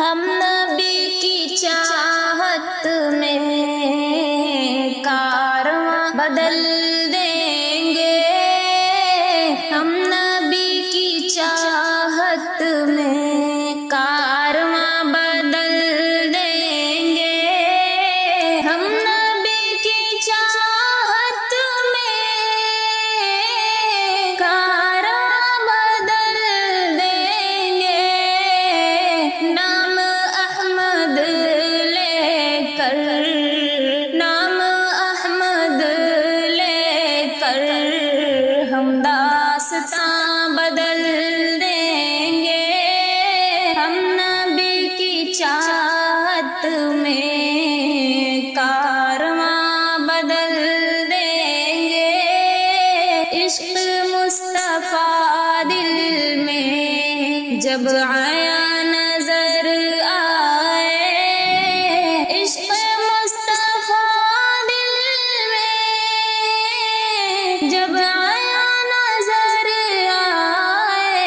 ہم نبی کی چاہت میں کارواں بدل دیں گے، ہم نبی کی چاہت میں کارواں بدل دیں گے، ہم نبی کی چاہت میں کارواں بدل دیں گے، نام احمد لے کر، نام احمد لے کر ہم داستاں بدل دیں گے، ہم نبی کی چاہت میں کارواں بدل دیں گے، عشق مصطفیٰ دل میں جب آیا نظر آئے، عشق مصطفیٰ دل میں جب آیا نظر آئے،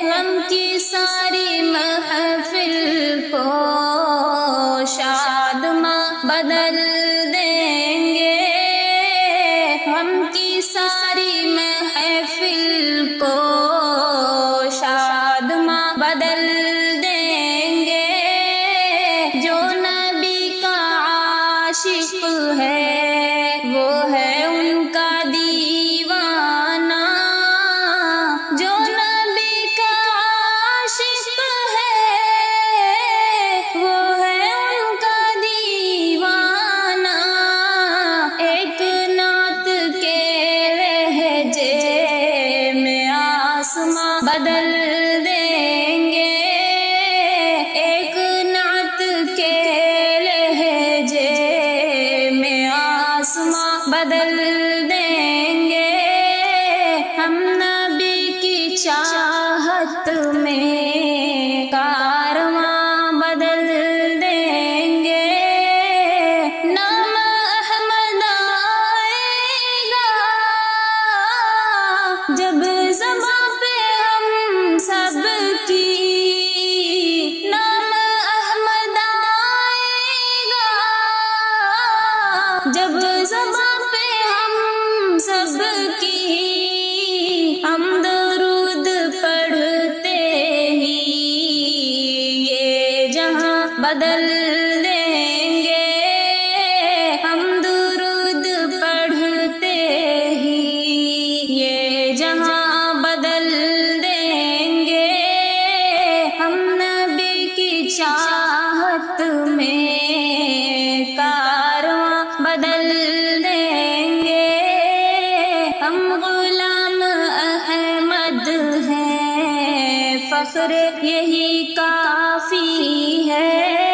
غم کی ساری محفل کو شادماں بدل دیں گے، غم کی ساری محفل کو شادماں بدل دیں گے، جو نبی کا عاشق ہے وہ ہے ان کا دیوانہ، جو نبی کا عاشق ہے وہ ہے ان کا دیوانہ، ایک نعت کے لہجے میں آسماں بدل دیں گے، ایک نعت کے لہجے میں آسماں بدل دیں گے، ہم نبی کی چاہت میں کارواں بدل دیں گے، نام احمد آئے گا جب زباں پہ ہم سب کی، نام احمد آئے گا جب زباں پہ ہم سب کی، ہم درود پڑھتے ہی یہ جہاں بدل دیں گے، ہم درود پڑھتے ہی یہ جہاں بدل دیں گے، ہم نبی کی چاہت میں کارواں بدل دیں گے، ہم غلام احمد ہیں، فخر یہی کافی ہے،